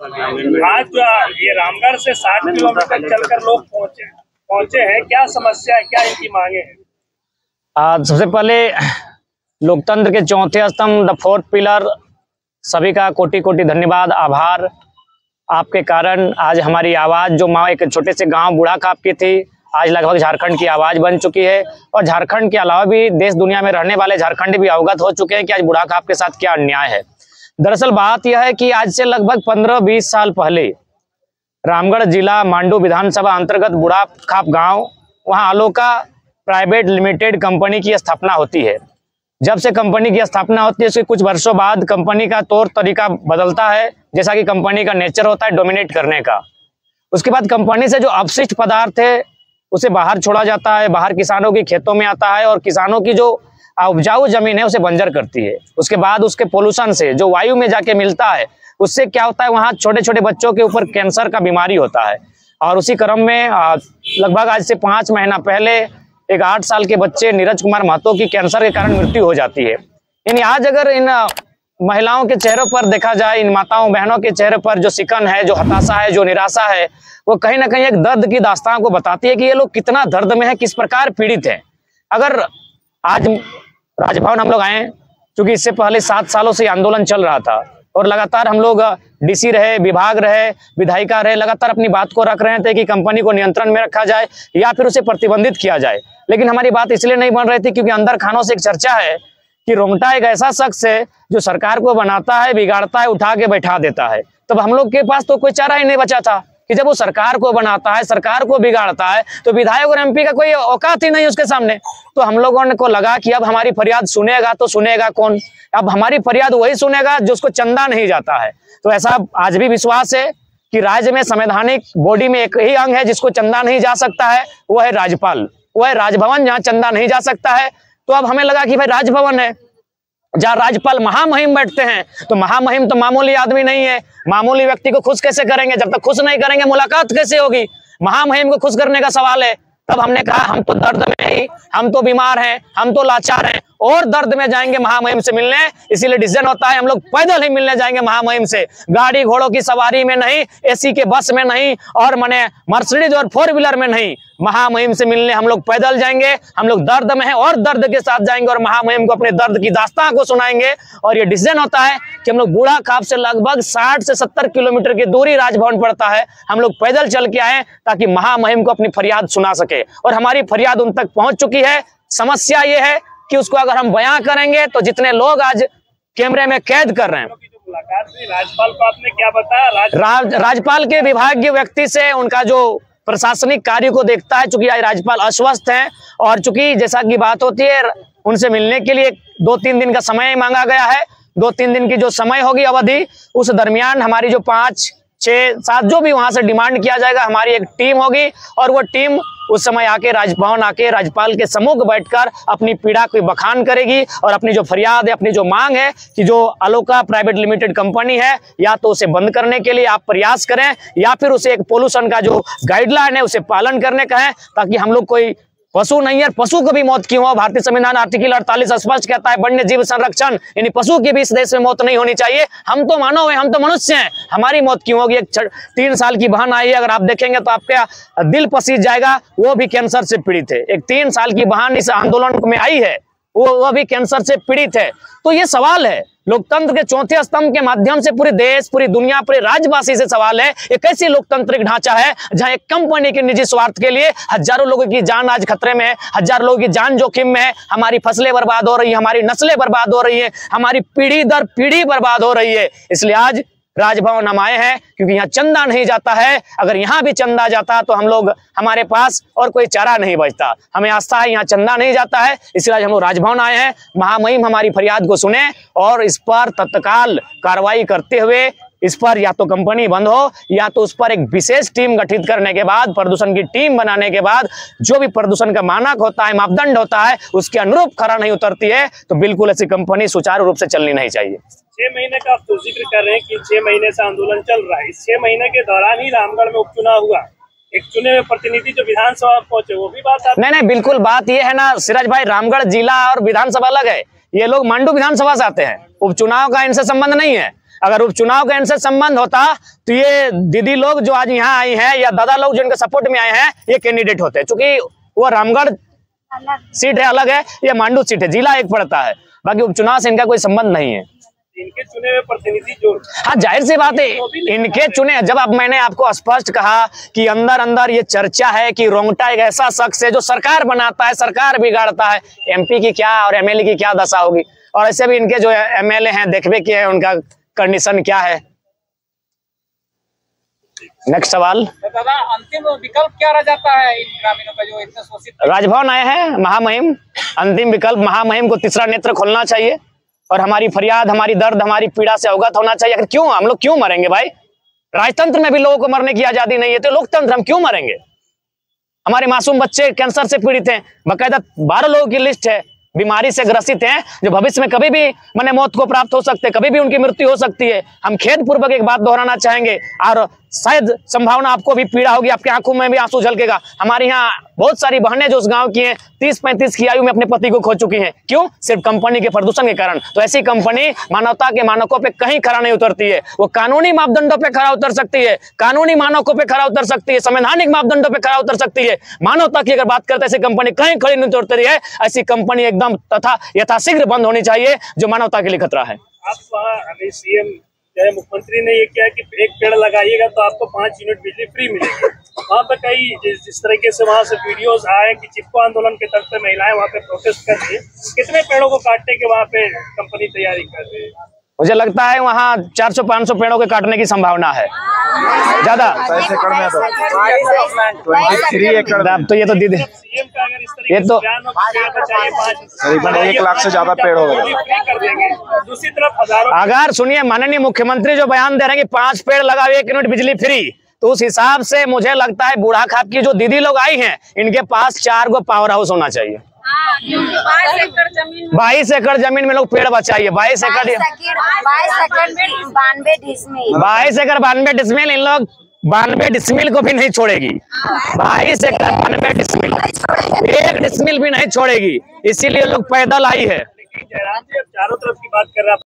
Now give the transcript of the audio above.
आज ये रामगढ़ से 60 किलोमीटर चलकर लोग पहुंचे हैं, क्या समस्या है, क्या इनकी मांगे हैं? सबसे पहले लोकतंत्र के चौथे स्तंभ, द फोर्थ पिलर, सभी का कोटि कोटि धन्यवाद, आभार। आपके कारण आज हमारी आवाज़ जो माँ एक छोटे से गांव बूढ़ा खाप की थी, आज लगभग झारखंड की आवाज़ बन चुकी है। और झारखंड के अलावा भी देश दुनिया में रहने वाले झारखंडी भी अवगत हो चुके हैं कि आज बूढ़ा खाप के साथ क्या अन्याय है। दरअसल बात यह है कि आज से लगभग 15-20 साल पहले रामगढ़ जिला मांडू विधानसभा अंतर्गत बूढ़ा खाप गाँव, वहाँ अलोका प्राइवेट लिमिटेड कंपनी की स्थापना होती है। जब से कंपनी की स्थापना होती है उसके कुछ वर्षों बाद कंपनी का तौर तरीका बदलता है, जैसा कि कंपनी का नेचर होता है डोमिनेट करने का। उसके बाद कंपनी से जो अपशिष्ट पदार्थ है उसे बाहर छोड़ा जाता है, बाहर किसानों के खेतों में आता है और किसानों की जो उपजाऊ जमीन है उसे बंजर करती है। उसके बाद उसके पोल्यूशन से जो वायु में जाके मिलता है उससे क्या होता है, वहाँ छोटे छोटे बच्चों के ऊपर कैंसर का बीमारी होता है। और उसी क्रम में लगभग आज से 5 महीना पहले एक 8 साल के बच्चे नीरज कुमार महतो की कैंसर के कारण मृत्यु हो जाती है। यानी आज अगर इन महिलाओं के चेहरों पर देखा जाए, इन माताओं बहनों के चेहरे पर जो सिकन है, जो हताशा है, जो निराशा है, वो कहीं ना कहीं एक दर्द की दास्तान को बताती है कि ये लोग कितना दर्द में है, किस प्रकार पीड़ित हैं। अगर आज राजभवन हम लोग आए, क्योंकि इससे पहले 7 सालों से आंदोलन चल रहा था और लगातार हम लोग डीसी रहे, विभाग रहे, विधायिका रहे, लगातार अपनी बात को रख रहे थे कि कंपनी को नियंत्रण में रखा जाए या फिर उसे प्रतिबंधित किया जाए। लेकिन हमारी बात इसलिए नहीं बन रही थी क्योंकि अंदर खानों से एक चर्चा है कि रोंगटा एक ऐसा शख्स है जो सरकार को बनाता है, बिगाड़ता है, उठा के बैठा देता है। तब हम लोग के पास तो कोई चारा ही नहीं बचा था कि जब वो सरकार को बनाता है, सरकार को बिगाड़ता है, तो विधायक और एमपी का कोई औकात ही नहीं उसके सामने। तो हम लोगों को लगा कि अब हमारी फरियाद सुनेगा तो सुनेगा कौन? अब हमारी फरियाद वही सुनेगा जिसको चंदा नहीं जाता है। तो ऐसा आज भी विश्वास है कि राज्य में संवैधानिक बॉडी में एक ही अंग है जिसको चंदा नहीं जा सकता है, वो है राज्यपाल, वो है राजभवन, जहाँ चंदा नहीं जा सकता है। तो अब हमें लगा कि भाई राजभवन है जहाँ राज्यपाल महामहिम बैठते हैं, तो महामहिम तो मामूली आदमी नहीं है। मामूली व्यक्ति को खुश कैसे करेंगे? जब तक खुश नहीं करेंगे मुलाकात कैसे होगी? महामहिम को खुश करने का सवाल है। तब हमने कहा हम तो दर्द में नहीं, हम तो बीमार हैं, हम तो लाचार हैं और दर्द में जाएंगे महामहिम से मिलने। इसीलिए डिसीजन होता है हम लोग पैदल ही मिलने जाएंगे महामहिम से, गाड़ी घोड़ों की सवारी में नहीं, एसी के बस में नहीं और माने मर्सिडीज और 4 व्हीलर में नहीं, महामहिम से मिलने हम लोग पैदल जाएंगे। हम लोग दर्द में हैं और दर्द के साथ जाएंगे और महामहिम को अपने दर्द की दास्तान को सुनाएंगे। और ये डिसीजन होता है कि हम लोग बूढ़ा खाप से लगभग 60 से 70 किलोमीटर की दूरी राजभवन पड़ता है, हम लोग पैदल चल के आए ताकि महामहिम को अपनी फरियाद सुना सके। और हमारी फरियाद उन तक पहुंच चुकी है। समस्या ये है कि उसको अगर हम बयां करेंगे तो जितने लोग आज कैमरे में कैद कर रहे हैं, राज्यपाल को आपने क्या बताया? राज्यपाल के विभागीय व्यक्ति से उनका जो प्रशासनिक कार्य को देखता है, चूंकि आज राज्यपाल अस्वस्थ हैं और चूंकि जैसा की बात होती है उनसे मिलने के लिए 2-3 दिन का समय मांगा गया है। 2-3 दिन की जो समय होगी अवधि, उस दरमियान हमारी जो 5-6-7 जो भी वहां से डिमांड किया जाएगा, हमारी एक टीम होगी और वो टीम उस समय आके राजभवन आके राज्यपाल के सम्मुख बैठकर अपनी पीड़ा को बखान करेगी और अपनी जो फरियाद है, अपनी जो मांग है कि जो अलोका प्राइवेट लिमिटेड कंपनी है, या तो उसे बंद करने के लिए आप प्रयास करें या फिर उसे एक पोल्यूशन का जो गाइडलाइन है उसे पालन करने का है, ताकि हम लोग कोई पशु नहीं है, पशु को भी मौत क्यों हो? भारतीय संविधान आर्टिकल 48 स्पष्ट कहता है वन्य जीव संरक्षण, यानी पशु की भी इस देश में मौत नहीं होनी चाहिए। हम तो मानव हैं, हम तो मनुष्य हैं, हमारी मौत क्यों होगी? एक 3 साल की बहन आई है, अगर आप देखेंगे तो आपका दिल पसीज जाएगा, वो भी कैंसर से पीड़ित है। एक 3 साल की बहन इस आंदोलन में आई है, वो भी कैंसर से पीड़ित है। तो ये सवाल है लोकतंत्र के चौथे स्तंभ के माध्यम से पूरे देश, पूरी दुनिया, पूरे राज्यवासी से सवाल है, एक ऐसी लोकतांत्रिक ढांचा है जहां एक कंपनी के निजी स्वार्थ के लिए हजारों लोगों की जान आज खतरे में है, हजारों लोगों की जान जोखिम में है। हमारी फसलें बर्बाद हो रही है, हमारी नस्लें बर्बाद हो रही है, हमारी पीढ़ी दर पीढ़ी बर्बाद हो रही है। इसलिए आज राजभवन हम आए हैं क्योंकि यहाँ चंदा नहीं जाता है। अगर यहाँ भी चंदा जाता तो हम लोग, हमारे पास और कोई चारा नहीं बचता। हमें आस्था है यहाँ चंदा नहीं जाता है, इसलिए आज हम लोग राजभवन आए हैं। महामहिम हमारी फरियाद को सुने और इस पर तत्काल कार्रवाई करते हुए इस पर या तो कंपनी बंद हो या तो उस पर एक विशेष टीम गठित करने के बाद, प्रदूषण की टीम बनाने के बाद, जो भी प्रदूषण का मानक होता है, मापदंड होता है, उसके अनुरूप खरा नहीं उतरती है तो बिल्कुल ऐसी कंपनी सुचारू रूप से चलनी नहीं चाहिए। 6 महीने का आप तो जिक्र कर रहे हैं कि 6 महीने से आंदोलन चल रहा है। इस 6 महीने के दौरान ही रामगढ़ में उपचुनाव हुआ, एक चुने हुए प्रतिनिधि जो विधानसभा पहुंचे, वो भी बात नहीं, बिल्कुल बात ये है ना सिराज भाई, रामगढ़ जिला और विधानसभा अलग है। ये लोग मांडू विधानसभा से आते हैं, उपचुनाव का इनसे संबंध नहीं है। अगर उपचुनाव का इनसे संबंध होता तो ये दीदी लोग जो आज यहाँ आई हैं या दादा लोग जो इनके सपोर्ट में आए हैं ये कैंडिडेट होते, क्योंकि वो रामगढ़ सीट है अलग है, ये मांडू सीट है, जिला एक पड़ता है, बाकी उपचुनाव से इनका कोई संबंध नहीं है। इनके चुने हुए प्रतिनिधि जो, हाँ जाहिर सी बात है इनके चुने, जब अब मैंने आपको स्पष्ट कहा कि अंदर अंदर ये चर्चा है कि रोंगटा एक ऐसा शख्स है जो सरकार बनाता है, सरकार बिगाड़ता है, एमपी की क्या और एमएलए की क्या दशा होगी। और ऐसे भी इनके जो एमएलए हैं देखबे किए हैं उनका कंडीशन क्या है। नेक्स्ट सवाल। तो दादा अंतिम विकल्प क्या रह जाता है इन ग्रामीणों का जो इतने शोषित? राजभवन आए हैं महामहिम, अंतिम विकल्प महामहिम को तीसरा नेत्र खोलना चाहिए और हमारी फरियाद, हमारी दर्द, हमारी पीड़ा से अवगत होना चाहिए। आखिर क्यों हम लोग क्यों मरेंगे भाई? राजतंत्र में भी लोगों को मरने की आजादी नहीं है, तो लोकतंत्र हम क्यों मरेंगे? हमारे मासूम बच्चे कैंसर से पीड़ित हैं, बाकायदा 12 लोगों की लिस्ट है, बीमारी से ग्रसित हैं, जो भविष्य में कभी भी मने मौत को प्राप्त हो सकते हैं, कभी भी उनकी मृत्यु हो सकती है। हम खेदपूर्वक एक बात दोहराना चाहेंगे और शायद संभावना आपको भी पीड़ा होगी, आपकी आंखों में भी आंसू झलकेगा। हमारे यहाँ बहुत सारी बहनें जो उस गांव की हैं 30-35 की आयु में अपने पति को खो चुकी हैं। क्यों? सिर्फ कंपनी के प्रदूषण के कारण। तो ऐसी कंपनी मानवता के मानकों पे कहीं खरा नहीं उतरती है। वो कानूनी मापदंडों पे खरा उतर सकती है, कानूनी मानकों पे खरा उतर सकती है, संवैधानिक मापदंडों पे खरा उतर सकती है। मानवता की अगर बात करते ऐसी कंपनी कहीं खड़ी नहीं उतरती है। ऐसी कंपनी एकदम तथा यथाशीघ्र बंद होनी चाहिए जो मानवता के लिए खतरा है। आप वहाँ अभी सीएम चाहे मुख्यमंत्री ने ये किया कि एक पेड़ लगाइएगा तो आपको 5 यूनिट बिजली फ्री मिलेगी। वहाँ पे कई जिस तरीके से वहाँ से वीडियोस आए कि चिपको आंदोलन के तर्ज पे महिलाएं वहाँ पे प्रोटेस्ट कर रही है, कितने पेड़ों को काटने के वहाँ पे कंपनी तैयारी कर रही है? मुझे लगता है वहाँ 400-500 पेड़ों के काटने की संभावना है ज्यादा। तो ये तो दीदी सीएम का अगर इस तरीके ये तो करीबन 1 लाख से ज्यादा पेड़ हो गए कर देंगे, दूसरी तरफ हजारों, अगर सुनिए माननीय मुख्यमंत्री जो बयान दे रहे हैं कि 5 पेड़ लगाओ 1 यूनिट बिजली फ्री, तो उस हिसाब से मुझे लगता है बूढ़ा खाप की जो दीदी लोग आई हैं इनके पास 4 गो पावर हाउस होना चाहिए। 22 एकड़ जमीन में लोग पेड़ बचाइए। 22 एकड़ 92 डिसमिल इन लोग 92 डिसमिल को भी नहीं छोड़ेगी। 22 एकड़ 92 डिसमिल 1 डिसमिल भी नहीं छोड़ेगी, इसीलिए लोग पैदल आई है। जयराम जी अब चारों तरफ की बात कर रहा